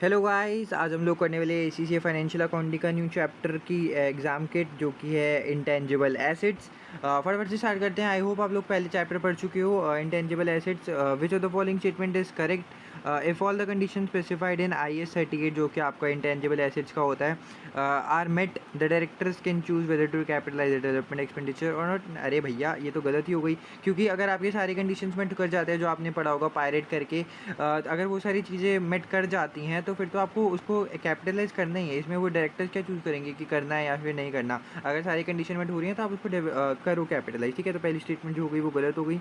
Hello guys, आज हम लोग करने वाले एसीसीए फाइनेंशियल अकाउंटिंग का न्यू चैप्टर की एग्जाम किट जो कि है इंटेंजिबल एसेट्स। फटाफट से स्टार्ट करते हैं। आई होप आप लोग पहले चैप्टर पढ़ चुके हो। Intangible assets, which of the following statement is correct if all the condition specified in IAS 38 जो कि आपका इंटेंजिबल एसेट्स का होता है are met, the directors can choose whether to capitalize the development expenditure or not. अरे भैया, ये तो गलत ही हो गई, क्योंकि अगर आपके सारे कंडीशंस मेट कर जाते हैं जो आपने पढ़ा होगा पायरेट करके, अगर वो सारी चीज़ें मेट कर जाती हैं तो फिर तो आपको उसको कैपिटलाइज करना ही है। इसमें वो डायरेक्टर्स क्या चूज़ करेंगे कि करना है या फिर नहीं करना। अगर सारी कंडीशन मेट हो रही हैं तो आप उसको करो कैपिटलाइज। ठीक है, तो पहली स्टेटमेंट जो हो गई वो गलत हो गई।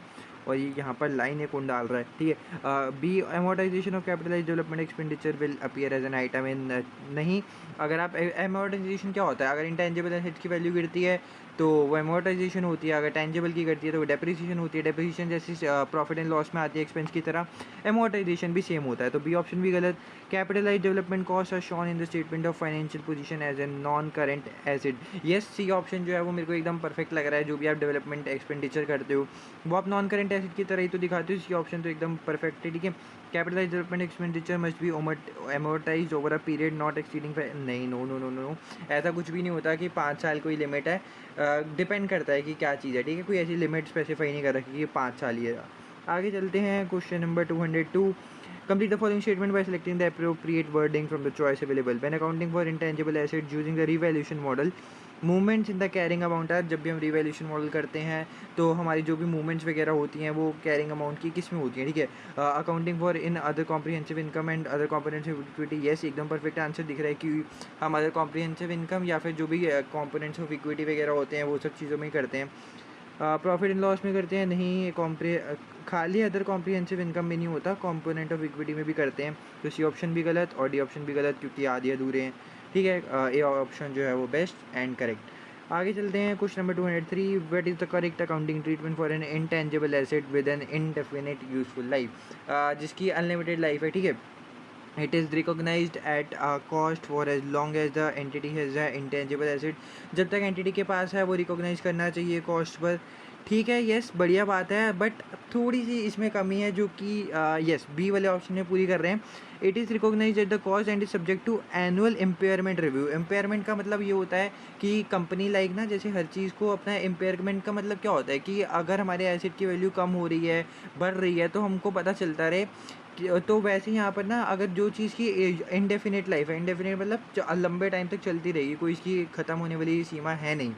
और ये यहाँ पर लाइन है कौन डाल रहा है। ठीक है, B, amortization of capitalize development expenditure will appear as an item in. नहीं, अगर आप अमोर्टाइजेशन क्या होता है, अगर इंटेंजिबल एसेट्स की वैल्यू गिरती है तो वो अमोर्टाइजेशन होती है, अगर टेंजिबल की करती है तो वो डेप्रिसिएशन होती है। डेप्रिसिएशन जैसे प्रॉफिट एंड लॉस में आती है एक्सपेंस की तरह, अमोर्टाइजेशन भी सेम होता है। तो बी ऑप्शन भी गलत। Capitalize development cost are shown in the statement of financial position as a non current asset. Yes, C option जो है वो मेरे को एकदम परफेक्ट लग रहा है। जो भी आप डेवलपमेंट एक्सपेंडिचर करते हो वो आप नॉन करेंट एसेट की तरह ही तो दिखाते हो। सी ऑप्शन तो एकदम परफेक्ट है। ठीक है, capitalize development expenditure must be amortize over a period not exceeding. नहीं, नो नो नो नो, ऐसा कुछ भी नहीं होता कि 5 साल कोई लिमिट है। डिपेंड करता है कि क्या चीज़ है। ठीक है, कोई ऐसी लिमिट स्पेसिफाई नहीं कर रखी कि ये 5 साल ही है। आगे चलते हैं, question number 202। Complete the following statement by selecting the appropriate wording from the choice available. When accounting for intangible assets using the revaluation model, movements in the carrying amount है। जब भी हम रिवैल्यूएशन मॉडल करते हैं तो हमारी जो भी मूवमेंट्स वगैरह होती हैं वो कैरिंग अमाउंट की किस में होती हैं। ठीक है, accounting for in other comprehensive income and other components of equity. Yes, एकदम परफेक्ट आंसर दिख रहा है कि हम अदर कॉम्प्रिहेंसिव इनकम या फिर जो भी कॉम्पोनेंट्स ऑफ इक्विटी वगैरह होते हैं वो सब चीज़ों में ही करते हैं। प्रॉफिट एंड लॉस में करते हैं नहीं, खाली अदर कॉम्प्रिहेंसिव इनकम में नहीं होता, कंपोनेंट ऑफ इक्विटी में भी करते हैं। तो सी ऑप्शन भी गलत और डी ऑप्शन भी गलत, क्योंकि आधे अधूरे हैं। ठीक है, ए ऑप्शन जो है वो बेस्ट एंड करेक्ट। आगे चलते हैं, question number 203। What is the correct accounting treatment for an intangible asset with an indefinite useful life, जिसकी अनलिमिटेड लाइफ है। ठीक है, it is recognized at a cost for as long as the entity has a intangible asset। जब तक entity के पास है वो recognise करना चाहिए कॉस्ट पर। ठीक है, यस, बढ़िया बात है, बट थोड़ी सी इसमें कमी है जो कि यस बी वाले ऑप्शन में पूरी कर रहे हैं। It is recognize at the cost and is subject to annual impairment review. Impairment का मतलब ये होता है कि कंपनी लाइक ना, जैसे हर चीज़ को अपना इम्पेयरमेंट का मतलब क्या होता है कि अगर हमारे एसेट की वैल्यू कम हो रही है, बढ़ रही है, तो हमको पता चलता रहे तो वैसे ही यहाँ पर ना, अगर जो चीज़ की इंडेफिनिट लाइफ है, इंडेफिनिट मतलब लंबे टाइम तक चलती रहेगी, कोई इसकी ख़त्म होने वाली सीमा है नहीं,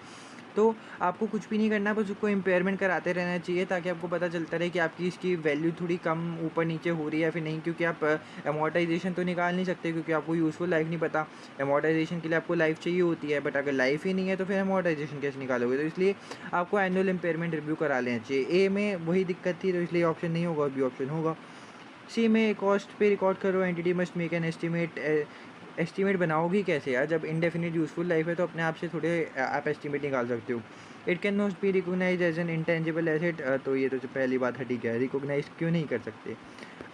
तो आपको कुछ भी नहीं करना, बस उसको इम्पेयरमेंट कराते रहना चाहिए ताकि आपको पता चलता रहे कि आपकी इसकी वैल्यू थोड़ी कम ऊपर नीचे हो रही है या फिर नहीं। क्योंकि आप अमोर्टाइजेशन तो निकाल नहीं सकते, क्योंकि आपको यूज़फुल लाइफ नहीं पता। अमोर्टाइजेशन के लिए आपको लाइफ चाहिए होती है, बट अगर लाइफ ही नहीं है तो फिर अमोर्टाइजेशन कैसे निकालोगे। तो इसलिए आपको एनुअल इम्पेयरमेंट रिव्यू करा लेना चाहिए। ए में वही दिक्कत थी, तो इसलिए ऑप्शन नहीं होगा, बी ऑप्शन होगा। सी में कॉस्ट पे रिकॉर्ड करो, entity must make an estimate. Estimate बनाओगी कैसे यार, जब इंडेफिनिट यूजफुल लाइफ है तो अपने आप से थोड़े आप एस्टीमेट निकाल सकते हो। It can not be recognize as an intangible asset, तो ये तो पहली बात है। ठीक है, रिकोगनाइज क्यों नहीं कर सकते।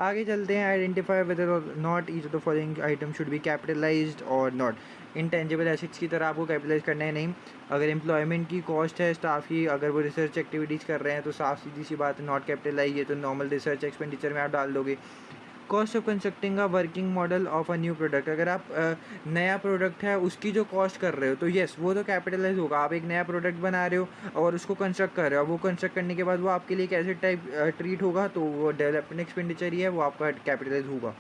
आगे चलते हैं, आइडेंटिफाई वेदर और not each of the following item should be capitalised और नॉट। इंटेंजिबल एसेट्स की तरह आपको कैपिटलाइज करना है नहीं। अगर एम्प्लॉयमेंट की कॉस्ट है स्टाफ की, अगर वो रिसर्च एक्टिविटीज़ कर रहे हैं तो साफ सीधी सी बात है नॉट कैपिटलाइज, ये तो नॉर्मल रिसर्च एक्सपेंडिचर में आप डाल दोगे। Cost of constructing a working model of a new product, अगर आप नया प्रोडक्ट है उसकी जो कॉस्ट कर रहे हो तो येस वो तो कैपिटलाइज होगा। आप एक नया प्रोडक्ट बना रहे हो और उसको कंस्ट्रक्ट कर रहे हो, वो कंस्ट्रक्ट करने के बाद वो आपके लिए कैसे टाइप ट्रीट होगा, तो वो डेवलपमेंट एक्सपेंडिचर ही है, वो आपका कैपिटलाइज होगा।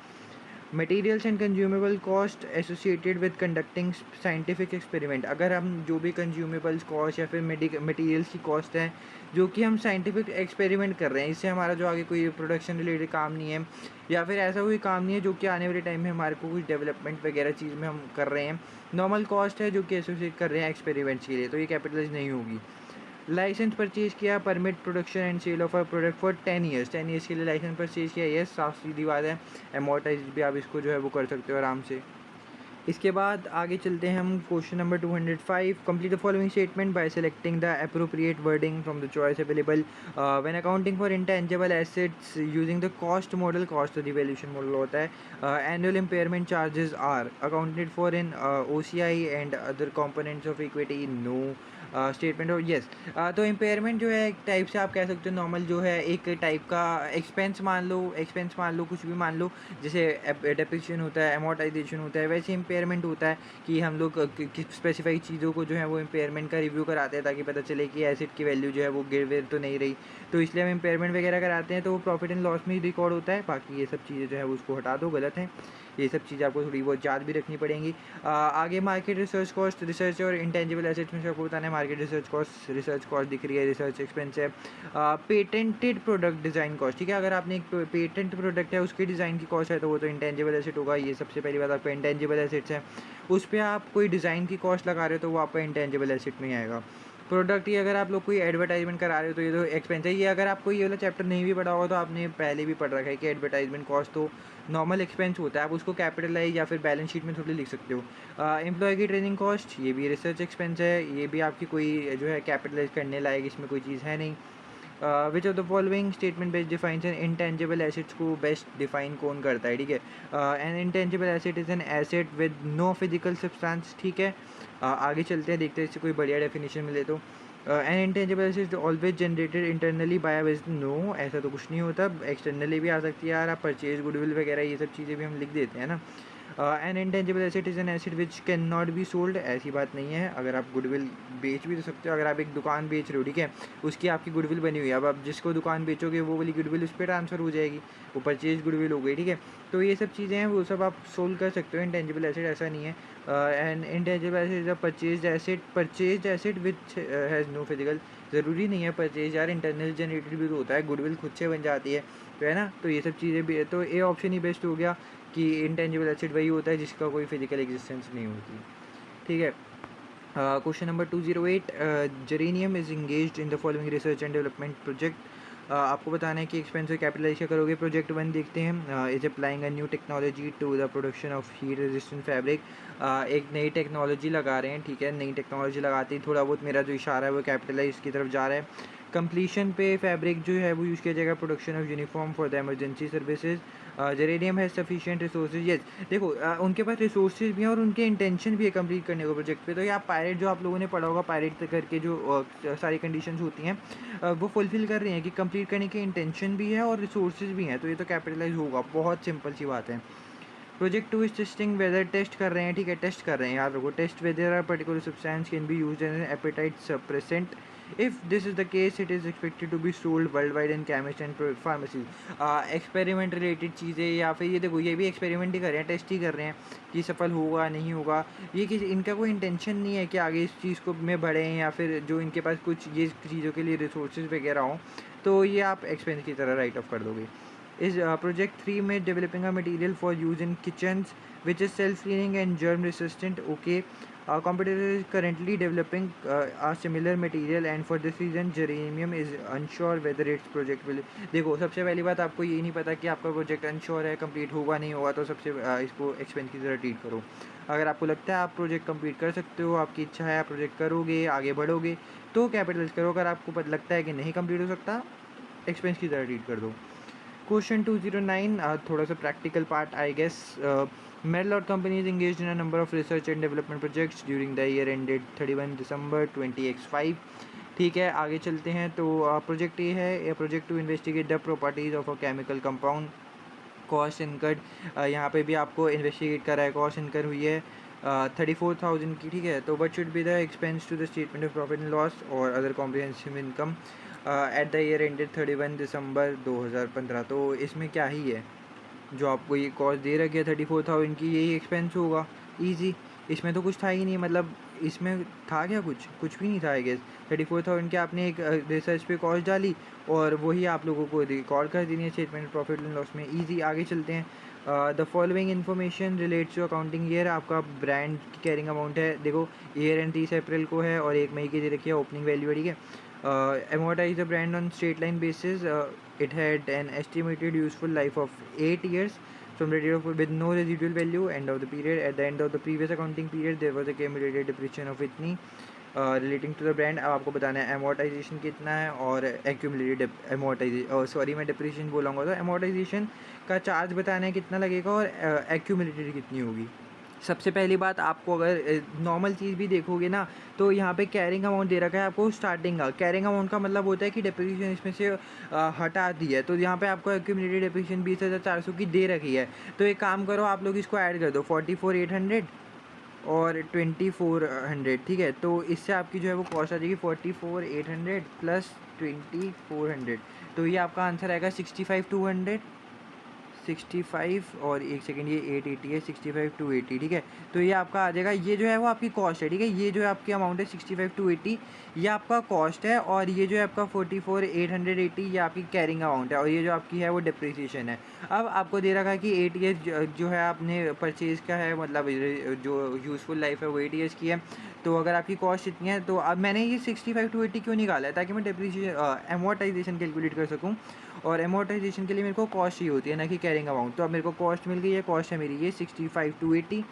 Materials and consumable cost associated with conducting scientific experiment, अगर हम जो भी कंज्यूमेबल्स कॉस्ट या फिर मटेरियल्स की कॉस्ट है जो कि हम साइंटिफिक एक्सपेरिमेंट कर रहे हैं, इससे हमारा जो आगे कोई प्रोडक्शन रिलेटेड काम नहीं है या फिर ऐसा कोई काम नहीं है जो कि आने वाले टाइम में हमारे को कुछ डेवलपमेंट वगैरह चीज़ में हम कर रहे हैं, नॉर्मल कॉस्ट है जो कि एसोसिएट कर रहे हैं एक्सपेरिमेंट्स के लिए, तो ये कैपिटलाइज नहीं होगी। लाइसेंस परचेज किया, permit production and sale of a product for 10 years, 10 years के लिए लाइसेंस परचेज किया, ये साफ सीधी बात है। अमोर्टाइज भी आप इसको जो है वो कर सकते हो आराम से। इसके बाद आगे चलते हैं हम, question number 205। Complete the following statement by selecting the appropriate wording from the choice available. When accounting for intangible assets using the cost model, cost revaluation model होता है। Annual impairment charges are accounted for in OCI and other components of equity, no. Statement of yes. तो impairment जो है एक type से आप कह सकते हो नॉर्मल जो है एक टाइप का एक्सपेंस मान लो, कुछ भी मान लो, जैसे डेप्रिसिएशन होता है, अमोर्टाइजेशन होता है, वैसे इम्पेयरमेंट होता है कि हम लोग स्पेसिफाइड चीज़ों को जो है वो इम्पेयरमेंट का रिव्यू कराते हैं ताकि पता चले कि एसेट की वैल्यू जो है वो गिर वेर तो नहीं रही, तो इसलिए हम इम्पेयरमेंट वगैरह कराते हैं, तो वो प्रॉफिट एंड लॉस में ही रिकॉर्ड होता है। बाकी ये सब चीज़ें जो है उसको हटा दो, गलत है। ये सब चीज़ें आपको थोड़ी बहुत याद भी रखनी पड़ेंगी। आगे मार्केट रिसर्च कॉस्ट, रिसर्च और इंटेंजिबल एसेट्स में से आपको बताना है मार्केट रिसर्च कॉस्ट दिख रही है, रिसर्च एक्सपेंस है। पेटेंटेड प्रोडक्ट डिज़ाइन कॉस्ट, ठीक है, अगर आपने एक पेटेंट प्रोडक्ट है उसके डिज़ाइन की कॉस्ट है तो वो तो इंटेंजिबल एसेट होगा। ये सबसे पहली बात, आपका इंटेंजिबल एसेट्स है, उस पर आप कोई डिज़ाइन की कॉस्ट लगा रहे हो तो वो आपका इंटेंजिबल एसेट में आएगा। प्रोडक्ट ही अगर आप लोग कोई एडवर्टाइजमेंट करा रहे हो तो ये तो एक्सपेंस है। ये अगर आपको ये वाला चैप्टर नहीं भी पढ़ा होगा तो आपने पहले भी पढ़ रखा है कि एडवर्टाइजमेंट कॉस्ट तो नॉर्मल एक्सपेंस होता है, आप उसको कैपिटलाइज या फिर बैलेंस शीट में थोड़ी लिख सकते हो। एम्प्लॉय की ट्रेनिंग कॉस्ट, ये भी रिसर्च एक्सपेंस है, ये भी आपकी कोई जो है कैपिटलाइज करने लायक इसमें कोई चीज़ है नहीं। Which of the following statement best defines an intangible assets को बेस्ट डिफाइन कौन करता है, ठीक है। An intangible asset is an asset with no physical substance, ठीक है। आगे चलते हैं, देखते हैं इससे कोई बढ़िया डेफिनेशन मिले तो। An intangible asset always generated internally by business, no ऐसा तो कुछ नहीं होता, एक्सटर्नली भी आ सकती है यार, आप परचेज गुडविल वगैरह ये सब चीज़ें भी हम लिख देते हैं ना। N intangible asset is an asset which can not be sold, ऐसी बात नहीं है, अगर आप गुडविल बेच भी तो सकते हो। अगर आप एक दुकान बेच रहे हो, ठीक है, उसकी आपकी गुडविल बनी हुई है, अब आप जिसको दुकान बेचोगे वो वाली गुडविल उस पर ट्रांसफ़र हो जाएगी, वो परचेज गुडविल हो गई, ठीक है। तो ये सब चीज़ें हैं, वो सब आप सोल्व कर सकते हो। इंटेंजिबल एसेट ऐसा नहीं है। And intangible asset is a purchase asset which has no physical, ज़रूरी नहीं है परचेज यार, इंटरनल जनरेटेड भी तो होता है, गुडविल खुद से बन जाती है, तो है ना। तो ये सब चीज़ें भी है, तो ए ऑप्शन ही बेस्ट हो गया कि इंटेंजिबल एसेट वही होता है जिसका कोई फिजिकल एग्जिस्टेंस नहीं होती, ठीक है। Question number 208, geranium is engaged in the following research and development project. आपको बताना है कि एक्सपेंस और कैपिटलाइज क्या करोगे। प्रोजेक्ट 1 देखते हैं, is applying a new technology to the production of heat resistant fabric. एक नई टेक्नोलॉजी लगा रहे हैं, ठीक है, नई टेक्नोलॉजी लगाते ही थोड़ा बहुत मेरा जो इशारा है वो कैपिटलाइज की तरफ जा रहा है। कंप्लीशन पे फैब्रिक जो है वो यूज़ किया जाएगा production of uniform for the emergency services. Geranium has sufficient resources, yes. देखो उनके पास रिसोर्सेज भी हैं और उनके इंटेंशन भी है कंप्लीट करने को प्रोजेक्ट पे। तो ये आप पायरेट, जो आप लोगों ने पढ़ा होगा पायरेट करके जो सारी कंडीशंस होती हैं वो फुलफिल कर रही हैं कि कंप्लीट करने की इंटेंशन भी है और रिसोर्सेज भी हैं, तो ये तो कैपिटलाइज होगा, बहुत सिंपल सी बात है। Project 2 is testing whether, test कर रहे हैं, ठीक है, टेस्ट कर रहे हैं, याद रखो, test whether a particular substance can be used as an appetite suppressant. If this is the case it is expected to be sold world wide in chemist and pharmacy. Experiment related चीज़ें, या फिर ये देखो ये भी experiment ही कर रहे हैं, टेस्ट ही कर रहे हैं कि सफल होगा नहीं होगा। ये किसी इनका कोई इंटेंशन नहीं है कि आगे इस चीज़ को में बढ़ें या फिर जो इनके पास कुछ ये चीज़ों के लिए रिसोर्सेज वगैरह हों, तो ये आप एक्सपेंस की तरह राइट ऑफ कर दोगे। Is project 3 made developing a material for use in kitchens which is self-cleaning and germ resistant, okay. Competitor is currently developing a similar material and for this reason geranium is unsure whether its project will। देखो सबसे पहली बात, आपको ये नहीं पता कि आपका प्रोजेक्ट अनश्योर है, कंप्लीट होगा नहीं होगा, तो सबसे इसको एक्सपेंस की तरह ट्रीट करो। अगर आपको लगता है आप प्रोजेक्ट कंप्लीट कर सकते हो, आपकी इच्छा है, आप प्रोजेक्ट करोगे, आगे बढ़ोगे, तो कैपिटलाइज करो। अगर आपको लगता है कि नहीं कंप्लीट हो सकता, एक्सपेंस की तरह ट्रीट कर दो। Question 209, थोड़ा सा practical part I guess. Medal companies engaged in a number of research and development projects during the year ended 31 December 20x5, ठीक है। आगे चलते हैं, तो प्रोजेक्ट ए है, project to investigate the properties of a chemical compound. Cost incurred, यहाँ पे भी आपको इन्वेस्टिगेट करा है, कॉस्ट इनकर हुई है 34,000 की, ठीक है। तो what should be the expense to the statement of profit and loss और other comprehensive income at the year ended 31 December 2015। तो इसमें क्या ही है, जो आपको ये कॉस्ट दे रखी है 34,000 की, यही एक्सपेंस होगा, ईजी। इसमें तो कुछ था ही नहीं, मतलब इसमें था क्या, कुछ भी नहीं था आई गेस। 34,000 के आपने एक रिसर्च पे कॉस्ट डाली और वही आप लोगों को रिकॉर्ड कर देनी है स्टेटमेंट प्रॉफिट एंड लॉस में, ईजी। आगे चलते हैं, the following information relates to accounting year. आपका ब्रांड की कैरिंग अमाउंट है, देखो ईयर एंड 30 अप्रैल को है और 1 मई की दे रखी है, ओपनिंग वैल्यू है, ठीक है। amortize the brand on straight line basis, it had an estimated useful life of 8 years from the date of with no residual value end of the period। At the end of the previous accounting period there was a accumulated depreciation of इतनी relating to the brand। अब आपको बताना है amortization कितना है और accumulated amortization, sorry मैं depreciation बोलूँगा, तो amortization का चार्ज बताना है कितना लगेगा और accumulated कितनी होगी। सबसे पहली बात, आपको अगर नॉर्मल चीज़ भी देखोगे ना, तो यहाँ पे कैरिंग अमाउंट दे रखा है आपको स्टार्टिंग का। कैरिंग अमाउंट का मतलब होता है कि डेप्रिसिएशन इसमें से हटा दी है, तो यहाँ पे आपको एक्यूमुलेटेड डेप्रिसिएशन 20,400 की दे रखी है। तो एक काम करो, आप लोग इसको ऐड कर दो 44,800 और 2400, ठीक है। तो इससे आपकी जो है वो कॉस्ट आ जाएगी 44,800 प्लस 2400, तो ये आपका आंसर आएगा 65,200, 65 और एक सेकंड, ये 880 है, 65,280, ठीक है। तो ये आपका आ जाएगा, ये जो है वो आपकी कॉस्ट है, ठीक है। ये जो है आपकी अमाउंट है 65,280, ये आपका कॉस्ट है, और ये जो है आपका 44,880 ये आपकी कैरिंग अमाउंट है, और ये जो आपकी है वो डिप्रिसिएशन है। अब आपको दे रखा है कि 8 ईयर्स जो है आपने परचेज़ का है, मतलब जो यूज़फुल लाइफ है वो 8 ईयर्स की है। तो अगर आपकी कॉस्ट इतनी है, तो अब मैंने ये 65,280 क्यों निकाला है, ताकि मैं डिप्रिसिएशन एमोर्टाइजेशन कैलकुलेट कर सकूँ, और एमोर्टाइजेशन के लिए मेरे को कॉस्ट ही होती है, ना कि कैरिंग अमाउंट। तो अब मेरे को कॉस्ट मिल गई है, कॉस्ट है मेरी ये 65,280।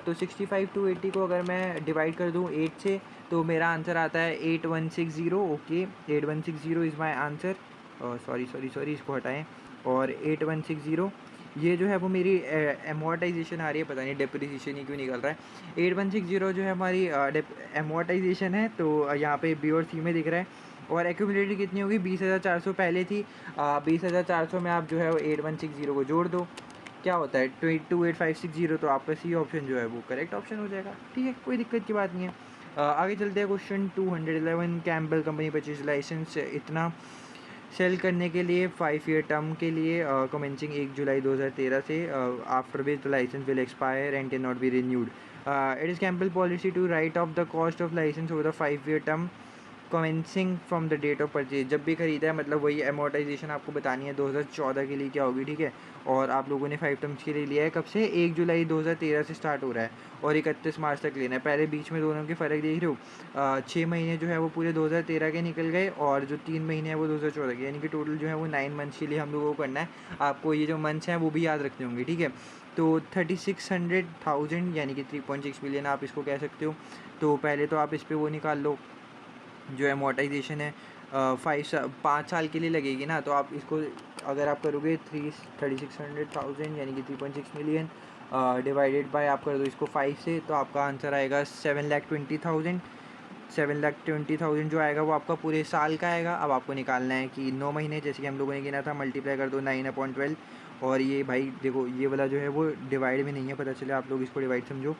तो 65,280 को अगर मैं डिवाइड कर दूँ 8 से, तो मेरा आंसर आता है 8160। Okay, 8160 is my answer. Sorry, इसको हटाएं। और 8160 ये जो है वो मेरी एमोर्टाइजेशन आ रही है, पता नहीं डिप्रिसिएशन ही क्यों निकल रहा है। 8160 जो है हमारी एमोर्टाइजेशन है, तो यहाँ पे बी और सी में दिख रहा है। और एक्यूमुलेटेड कितनी होगी, 20,400 पहले थी। 20,400 में आप जो है वो 8160 को जोड़ दो, क्या होता है 28,560, तो आपका सी ऑप्शन जो है वो करेक्ट ऑप्शन हो जाएगा, ठीक है, कोई दिक्कत की बात नहीं है। आगे चलते हैं, question 211। Campbell company purchase license इतना सेल करने के लिए 5 ईयर टर्म के लिए कमेंसिंग 1 जुलाई 2013 से, after which the license will expire and can not be renewed. It is Campbell policy to write off the cost of license over the 5 year term commencing from the date of purchase. जब भी खरीदा है, मतलब वही amortisation आपको बतानी है 2014 के लिए क्या होगी, ठीक है। और आप लोगों ने 5 टर्म्स के लिए लिया है, कब से, 1 जुलाई 2013 से स्टार्ट हो रहा है, और 31 मार्च तक लेना है। पहले बीच में दोनों के फ़र्क देख रहे हो, 6 महीने जो है वो पूरे 2013 के निकल गए, और जो 3 महीने हैं वो 2014 के, यानी कि टोटल जो है वो 9 मंथ्स के लिए हम लोगों को करना है। आपको ये जो मंथ्स हैं वो भी याद रखने होंगे, ठीक है। तो 3600,000 यानी कि 3.6 मिलियन आप इसको कह सकते हो। तो पहले तो आप इस पर वो निकाल लो, जो एमोर्टाइजेशन है 5 साल के लिए लगेगी ना, तो आप इसको अगर आप करोगे 3600,000 यानी कि 3.6 मिलियन डिवाइडेड बाय, आप कर दो इसको 5 से, तो आपका आंसर आएगा 7,20,000। 7,20,000 जो आएगा वो आपका पूरे साल का आएगा। अब आपको निकालना है कि 9 महीने, जैसे कि हम लोगों ने गिना था, मल्टीप्लाई कर दो 9/12। और ये भाई देखो, ये वाला जो है वो डिवाइड में नहीं है, पता चले आप लोग इसको डिवाइड समझो,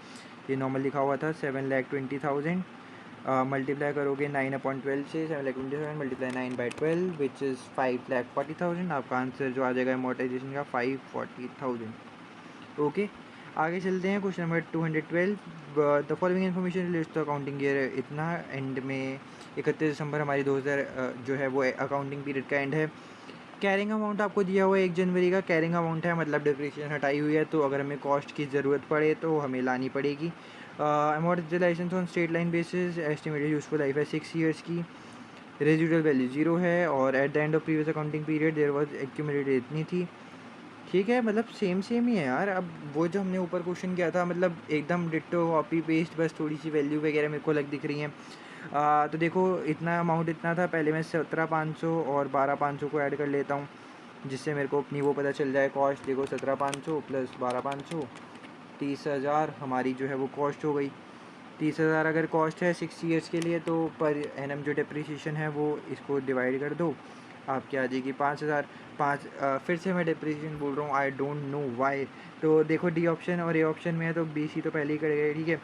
ये नॉर्मल लिखा हुआ था 7,20,000। मल्टीप्लाई करोगे 9/12 से, 7,20,000 मल्टीप्लाई 9/12 विच इज़ 5,40,000। आपका आंसर जो आ जाएगा अमोर्टाइजेशन का 540,000। ओके, आगे चलते हैं, question number 212। The following information relates to accounting year इतना, एंड में 31 दिसंबर हमारी 2000 जो है वो अकाउंटिंग पीरियड का एंड है। कैरिंग अमाउंट आपको दिया हुआ है 1 जनवरी का कैरिंग अमाउंट है, मतलब डिप्रिसिएशन हटाई हुई है, तो अगर हमें कॉस्ट की ज़रूरत पड़े तो हमें लानी पड़ेगी। Amount license on straight line basis, estimated useful life है 6 ईयर्स की, रेजिडुअल वैल्यू 0 है, और at the end of previous accounting period there was accumulated इतनी थी, ठीक है। मतलब सेम ही है यार। अब वो जो हमने ऊपर क्वेश्चन किया था, मतलब एकदम डिट्टो कॉपी पेस्ट, बस थोड़ी सी वैल्यू वगैरह मेरे को अलग दिख रही हैं। तो देखो, इतना अमाउंट इतना था, पहले मैं 17,500 और 12,500 को ऐड कर लेता हूँ, जिससे मेरे को अपनी वो पता चल जाए कॉस्ट। देखो 17,500 प्लस 12,500, 30,000 हमारी जो है वो कॉस्ट हो गई। 30,000 अगर कॉस्ट है 6 ईयर्स के लिए, तो पर एनम जो डिप्रिसिएशन है वो इसको डिवाइड कर दो, आपकी आ जाएगी 5,000। फिर से मैं डिप्रिसिएशन बोल रहा हूँ, आई डोंट नो वाई। तो देखो डी ऑप्शन और ए ऑप्शन में है, तो बी सी तो पहले ही कर गए, ठीक है।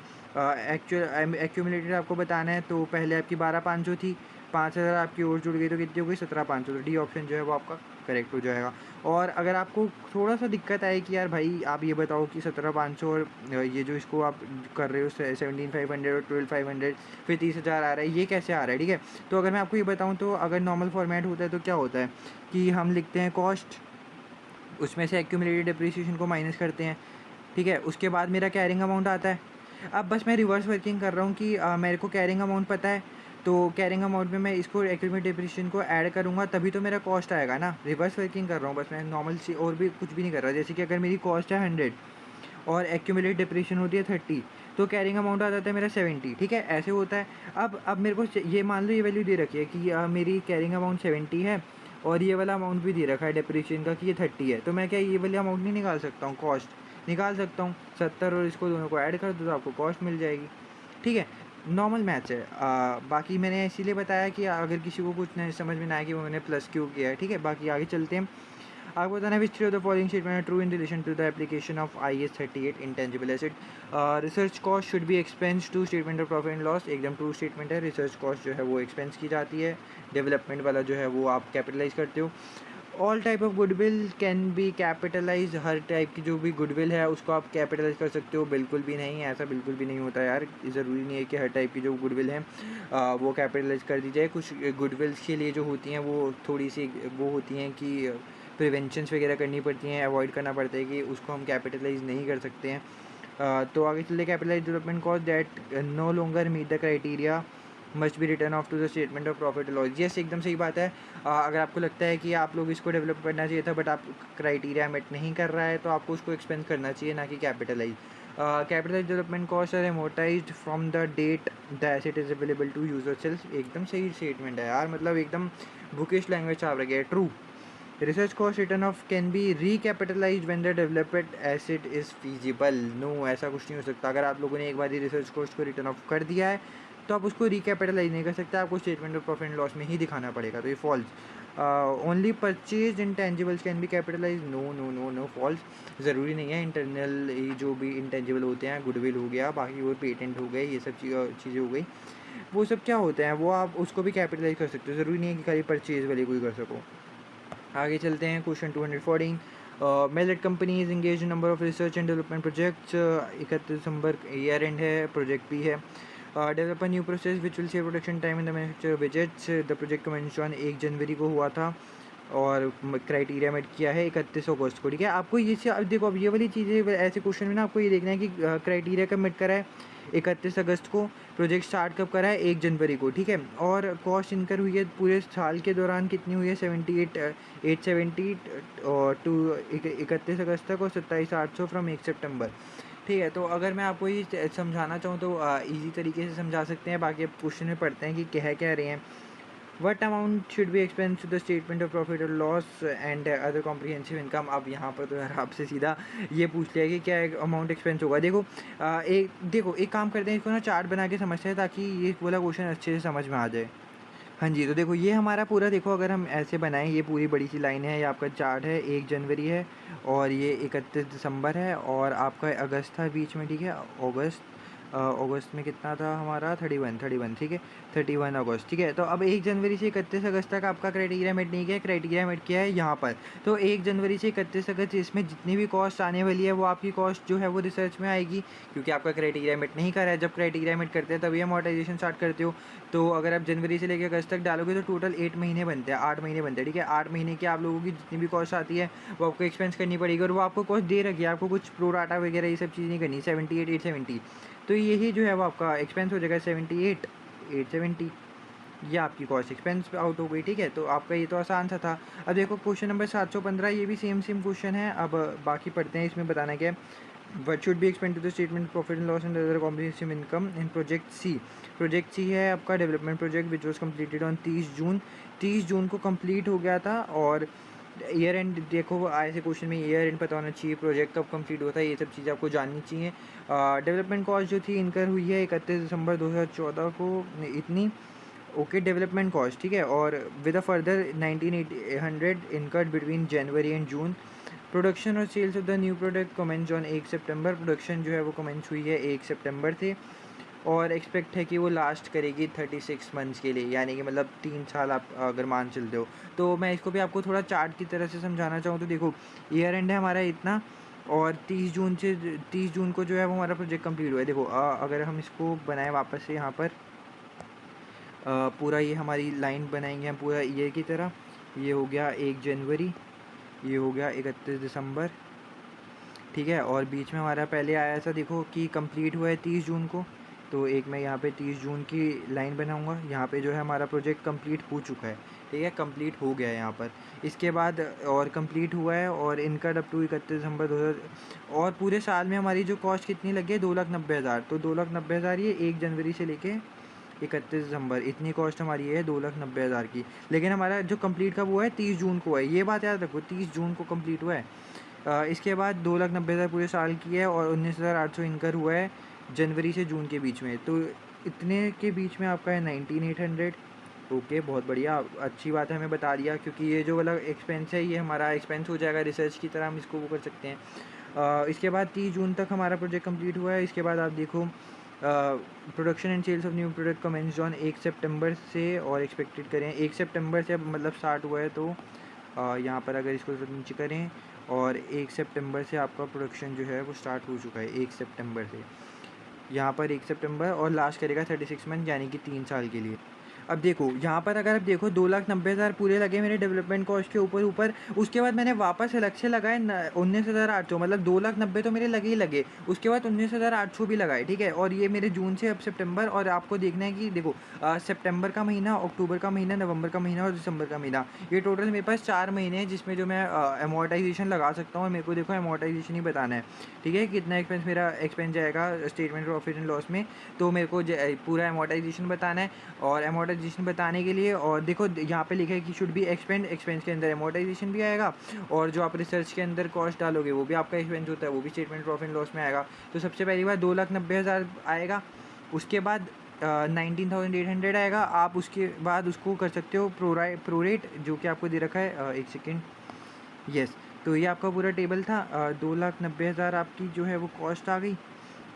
एक्चुअल एक्यूमुलेटेड आपको बताना है, तो पहले आपकी 12,500 थी, 5,000 आपकी और जुड़ गई, तो कितनी हो गई 17,500। तो डी ऑप्शन जो है वो आपका करेक्ट हो जाएगा। और अगर आपको थोड़ा सा दिक्कत आए कि यार भाई आप ये बताओ कि 17,500 और ये जो इसको आप कर रहे हो 17,500 और 12,500, फिर 30,000 आ रहा है, ये कैसे आ रहा है, ठीक है। तो अगर मैं आपको ये बताऊँ, तो अगर नॉर्मल फॉर्मेट होता है तो क्या होता है कि हम लिखते हैं कॉस्ट, उसमें से एक्यूमुलेटेड डिप्रिसिएशन को माइनस करते हैं, ठीक है, उसके बाद मेरा कैरिंग अमाउंट आता है। अब बस मैं रिवर्स वर्किंग कर रहा हूँ कि मेरे को कैरिंग अमाउंट पता है, तो कैरिंग अमाउंट में मैं इसको एक्यूमुलेटेड डिप्रिसिएशन को ऐड करूँगा, तभी तो मेरा कॉस्ट आएगा ना। रिवर्स वर्किंग कर रहा हूँ बस मैं, नॉर्मल सी और भी कुछ भी नहीं कर रहा। जैसे कि अगर मेरी कॉस्ट है 100 और एक्यूमुलेटेड डिप्रिसिएशन होती है 30, तो कैरिंग अमाउंट आ जाता है मेरा 70, ठीक है, ऐसे होता है। अब मेरे को ये मान लो ये वैल्यू दे रखी है कि मेरी कैरिंग अमाउंट 70 है, और ये वाला अमाउंट भी दे रखा है डिप्रिसिएशन का कि ये 30 है, तो मैं क्या ये वाला अमाउंट नहीं निकाल सकता हूँ कॉस्ट, निकाल सकता हूँ 70 और इसको दोनों को ऐड कर दो तो आपको कॉस्ट मिल जाएगी। ठीक है, नॉर्मल मैच है। बाकी मैंने इसीलिए बताया कि अगर किसी को कुछ नहीं समझ में ना आए कि मैंने प्लस क्यों किया है। ठीक है, बाकी आगे चलते हैं। आपको बताना है which three of the following statement are true in relation to the application of IAS 38 intangible asset. Research cost should be expense to statement of profit and loss, एकदम ट्रू स्टेटमेंट है। रिसर्च कॉस्ट जो है वो expense की जाती है, development वाला जो है वो आप कैपिटलाइज करते हो। All type of goodwill can be capitalize, हर टाइप की जो भी गुडविल है उसको आप कैपिटलाइज कर सकते हो। बिल्कुल भी नहीं, ऐसा बिल्कुल भी नहीं होता यार। ज़रूरी नहीं है कि हर टाइप की जो गुडविल है वो कैपिटलाइज कर दी जाए। कुछ गुडविल्स के लिए जो होती हैं वो थोड़ी सी वो होती हैं कि प्रिवेंशंस वगैरह करनी पड़ती हैं, अवॉइड करना पड़ता है कि उसको हम कैपिटलाइज नहीं कर सकते हैं। तो आगे चलते capitalize development cost that no longer meet the criteria must be written off to the statement of profit loss. Yes, एकदम सही बात है। अगर आपको लगता है कि आप लोग इसको डेवलप करना चाहिए था बट आप क्राइटेरिया मेट नहीं कर रहा है तो आपको उसको एक्सपेंस करना चाहिए, ना कि capitalise. Capitalise development cost are amortised from the date the asset is available to user sales. एकदम सही स्टेटमेंट है यार, मतलब एकदम बुकिश लैंग्वेज छाप रखे है। True. Research cost return of can be recapitalised when the developed asset is feasible. No, ऐसा कुछ नहीं हो सकता। अगर आप लोगों ने एक बार ही रिसर्च कॉस्ट को रिटर्न ऑफ कर दिया है तो आप उसको रिकैपिटलाइज नहीं कर सकते, आपको statement of profit and loss में ही दिखाना पड़ेगा। तो ये false. Only purchase intangibles can be capitalize. No no no no, false. ज़रूरी नहीं है। इंटरनल जो भी इंटेंजिबल होते हैं, गुडविल हो गया, बाकी वो पेटेंट हो गए, ये सब चीज़ें हो गई, वो सब क्या होते हैं वो आप उसको भी कैपिटलाइज कर सकते हो। ज़रूरी नहीं है कि खाली परचेज वाले को ही कर सको। आगे चलते हैं question 214। Merit company is engage in number of research and development projects. 31 दिसंबर ईयर एंड है, प्रोजेक्ट भी है। Develop a new process which will save production time in the manufacture widgets. The project commence on 1 जनवरी को हुआ था और criteria met किया है 31 अगस्त को। ठीक है, आपको ये अब देखो, अब ये वाली चीज़ें ऐसे क्वेश्चन में ना आपको ये देखना है कि क्राइटेरिया कब मेट करा है 31 अगस्त को, प्रोजेक्ट स्टार्ट कब करा है 1 जनवरी को। ठीक है, और कॉस्ट इनकर हुई है पूरे साल के दौरान कितनी हुई है 870 और टू 31 अगस्त तक, और 27,800 फ्रॉम 1 सितंबर। ठीक है, तो अगर मैं आपको ये समझाना चाहूँ तो इजी तरीके से समझा सकते हैं। बाकी अब क्वेश्चन में पढ़ते हैं कि कह रहे हैं। What amount should be expense to the statement of profit और loss and other comprehensive income. अब यहाँ पर तो यार आपसे सीधा ये पूछ लिया कि क्या अमाउंट एक्सपेंस होगा। देखो एक काम करते हैं, इसको ना चार्ट बना के समझते हैं ताकि ये वाला क्वेश्चन अच्छे से समझ में आ जाए। हाँ जी, तो देखो ये हमारा पूरा, देखो अगर हम ऐसे बनाएं, ये पूरी बड़ी सी लाइन है, ये आपका चार्ट है, 1 जनवरी है और ये 31 दिसंबर है और आपका अगस्त था बीच में। ठीक है, अगस्त में कितना था हमारा 31। ठीक है, 31 अगस्त। ठीक है, तो अब 1 जनवरी से 31 अगस्त तक आपका क्राइटेरिया मेट नहीं किया है, क्राइटेरिया मेट किया है यहाँ पर। तो 1 जनवरी से 31 अगस्त इसमें जितनी भी कॉस्ट आने वाली है वो आपकी कॉस्ट जो है वो रिसर्च में आएगी, क्योंकि आपका क्राइटेरिया मेट नहीं करा है। जब क्राइटेरिया मेट करते हैं तभी अमोर्टाइजेशन स्टार्ट करते हो। तो अगर आप जनवरी से लेकर अगस्त तक डालोगे तो टोटल 8 महीने बनते हैं, 8 महीने बनते हैं। ठीक है, 8 महीने की आप लोगों की जितनी भी कॉस्ट आती है वो आपको एक्सपेंस करनी पड़ेगी, और वो आपको कॉस्ट दे रखी है, आपको कुछ प्रो राटा वगैरह ये सब चीज़ नहीं करनी। 78,870, तो यही जो है वो आपका एक्सपेंस हो जाएगा 78,870। ये आपकी कॉस्ट एक्सपेंस आउट हो गई। ठीक है, तो आपका ये तो आसान सा था। अब देखो क्वेश्चन नंबर 715, ये भी सेम क्वेश्चन है। अब बाकी पढ़ते हैं, इसमें बताना क्या है। What should be expend to the statement profit and loss and other comprehensive income in project C. Project C है आपका development project which was completed on 30 June को कंप्लीट हो गया था। और ईयर एंड, देखो ऐसे क्वेश्चन में ईयर एंड पता होना चाहिए, प्रोजेक्ट कब कंप्लीट होता है, ये सब चीज़ें आपको जाननी चाहिए। डेवलपमेंट कॉस्ट जो थी इनकर हुई है 31 दिसंबर 2014 को इतनी। Okay, development cost. ठीक है, और with a further 19,800 incurred between January and June. Production और sales of the new product commence on 1 September. Production जो है वो कमेंस हुई है 1 सितंबर से, और एक्सपेक्ट है कि वो लास्ट करेगी 36 मंथ्स के लिए, यानी कि मतलब 3 साल आप अगर मान चलते हो। तो मैं इसको भी आपको थोड़ा चार्ट की तरह से समझाना चाहूँ तो देखो, ईयर एंड है हमारा इतना, और 30 जून को जो है वो हमारा प्रोजेक्ट कंप्लीट हुआ है। देखो अगर हम इसको बनाएं वापस से यहाँ पर, पूरा ये हमारी लाइन बनाएंगे हम पूरा ईयर की तरह। ये हो गया 1 जनवरी, ये हो गया 31 दिसंबर। ठीक है, और बीच में हमारा पहले आया था देखो कि कंप्लीट हुआ है 30 जून को, तो एक मैं यहाँ पे 30 जून की लाइन बनाऊँगा। यहाँ पे जो है हमारा प्रोजेक्ट कंप्लीट हो चुका है। ठीक है, कंप्लीट हो गया है यहाँ पर। इसके बाद और कंप्लीट हुआ है, और इनकम अप टू 31 दिसंबर 2000, और पूरे साल में हमारी जो कॉस्ट कितनी लगी है 2,90,000। तो 2,90,000 ये 1 जनवरी से लेके 31 दिसंबर, इतनी कॉस्ट हमारी है 2,90,000 की। लेकिन हमारा जो कंप्लीट का वो है 30 जून को है, ये बात याद रखो, 30 जून को कंप्लीट हुआ है। इसके बाद 2,90,000 पूरे साल की है और 19,800 इनकर हुआ है जनवरी से जून के बीच में, तो इतने के बीच में आपका है 19,800। ओके, बहुत बढ़िया, अच्छी बात है, हमें बता दिया, क्योंकि ये जो वाला एक्सपेंस है ये हमारा एक्सपेंस हो जाएगा रिसर्च की तरह, हम इसको वो कर सकते हैं। इसके बाद 30 जून तक हमारा प्रोजेक्ट कंप्लीट हुआ है। इसके बाद आप देखो production and sales of new product commenced on 1 सितंबर से और एक्सपेक्टेड करें 1 सितंबर से, अब मतलब स्टार्ट हुआ है, तो यहाँ पर अगर इसको नीचे करें और 1 सितंबर से आपका प्रोडक्शन जो है वो स्टार्ट हो चुका है 1 सितंबर से, यहाँ पर 1 सितंबर और लास्ट करेगा 36 मंथ यानी कि 3 साल के लिए। अब देखो यहाँ पर अगर आप देखो 2,90,000 पूरे लगे मेरे डेवलपमेंट कॉस्ट के ऊपर, उसके बाद मैंने वापस अलग से लगाए 19,800, मतलब 2,90,000 तो मेरे लगे ही लगे, उसके बाद 19,800 भी लगाए, ठीक है। और ये मेरे जून से अब सितंबर, और आपको देखना है कि देखो सितंबर का महीना, अक्टूबर का महीना, नवंबर का महीना और दिसंबर का महीना, ये टोटल मेरे पास 4 महीने हैं जिसमें जो मैं अमोर्टाइजेशन लगा सकता हूँ, और मेरे को देखो अमोर्टाइजेशन ही बताना है, ठीक है, कितना एक्सपेंस मेरा एक्सपेंस जाएगा स्टेटमेंट प्रॉफिट एंड लॉस में, तो मेरे को पूरा अमोर्टाइजेशन बताना है। और अमोर्टाइजेशन बताने के लिए, और देखो यहाँ पे लिखा है कि शुड बी एक्सपेंस के अंदर अमोर्टाइजेशन भी आएगा, और जो आप रिसर्च के अंदर कॉस्ट डालोगे वो भी आपका एक्सपेंस होता है, वो भी स्टेटमेंट प्रॉफिट एंड लॉस में आएगा। तो सबसे पहली बार 2,90,000 आएगा, उसके बाद 19,800 आएगा, आप उसके बाद उसको कर सकते हो प्रोरेट, जो कि आपको दे रखा है, एक सेकेंड, यस। तो ये आपका पूरा टेबल था, 2,90,000 आपकी जो है वो कॉस्ट आ गई,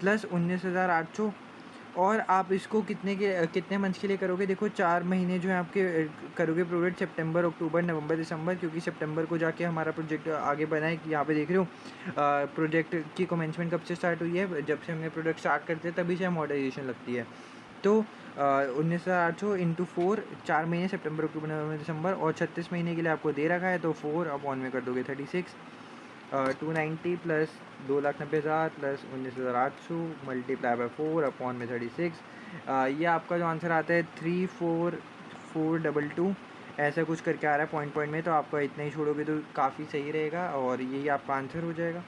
प्लस 19,800, और आप इसको कितने मंथ्स के लिए करोगे, देखो 4 महीने जो है आपके करोगे प्रोजेक्ट, सितंबर, अक्टूबर, नवंबर, दिसंबर, क्योंकि सितंबर को जाके हमारा प्रोजेक्ट आगे बढ़ा है, कि यहाँ पे देख रहे हो प्रोजेक्ट की कमेंसमेंट कब से स्टार्ट हुई है, जब से हमने प्रोजेक्ट स्टार्ट करते हैं तभी से अमोर्टाइजेशन लगती है। तो 19,800 इंटू 4, 4 महीने, सितंबर, अक्टूबर, नवंबर, दिसंबर, और 36 महीने के लिए आपको दे रखा है, तो 4 अपॉन में कर दोगे 36, 290 plus 2,90,000 plus 19,800 multiply by 4 upon में 36, ये आपका जो आंसर आता है 34422, ऐसा कुछ करके आ रहा है पॉइंट में, तो आपका इतना ही छोड़ोगे तो काफ़ी सही रहेगा, और यही आपका आंसर हो जाएगा।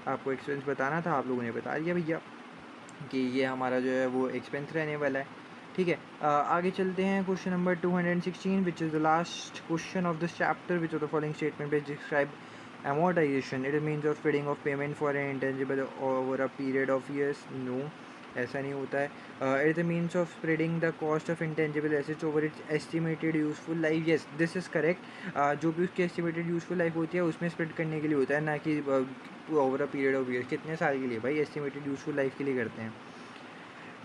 आपको एक्सपेंस बताना था, आप लोगों ने बता दिया भैया कि ये हमारा जो है वो एक्सपेंस रहने वाला है, ठीक है। आगे चलते हैं, question number 216, which is the last question of this chapter, which of the following statement best describe amortization. It means of spreading of payment for an intangible over a period of years. No, ऐसा नहीं होता है. It is a means of spreading the cost of intangible assets over its estimated useful life. Yes, this is correct. जो भी उसकी estimated useful life होती है उसमें spread करने के लिए होता है, ना कि over a period of years. कितने साल के लिए भाई, estimated useful life के लिए करते हैं.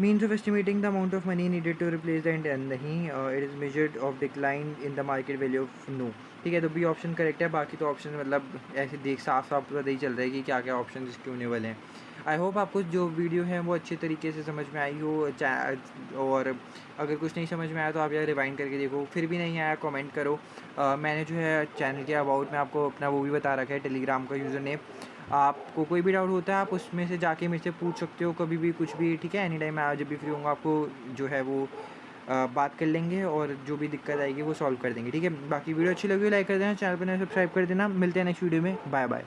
Means of estimating the amount of money needed to replace the intangible, नहीं, it is measured of decline in the market value of no. ठीक है, तो बी ऑप्शन करेक्ट है, बाकी तो ऑप्शन मतलब ऐसे देख साफ पता ही चल रहा है कि क्या क्या ऑप्शन इसके होने वाले हैं। आई होप आपको जो वीडियो है वो अच्छे तरीके से समझ में आई हो, और अगर कुछ नहीं समझ में आया तो आप यार रिवाइंड करके देखो, फिर भी नहीं आया कमेंट करो। मैंने जो है चैनल के अबाउट में आपको अपना वो भी बता रखा है, टेलीग्राम का यूज़र नेम, आपको कोई भी डाउट होता है आप उसमें से जाके मेरे से पूछ सकते हो कभी भी कुछ भी, ठीक है। एनी टाइम मैं जब भी फ्री होऊंगा आपको जो है वो बात कर लेंगे, और जो भी दिक्कत आएगी वो सॉल्व कर देंगे, ठीक है। बाकी वीडियो अच्छी लगी लाइक कर देना, चैनल पर नए सब्सक्राइब कर देना। मिलते हैं नेक्स्ट वीडियो में, बाय बाय।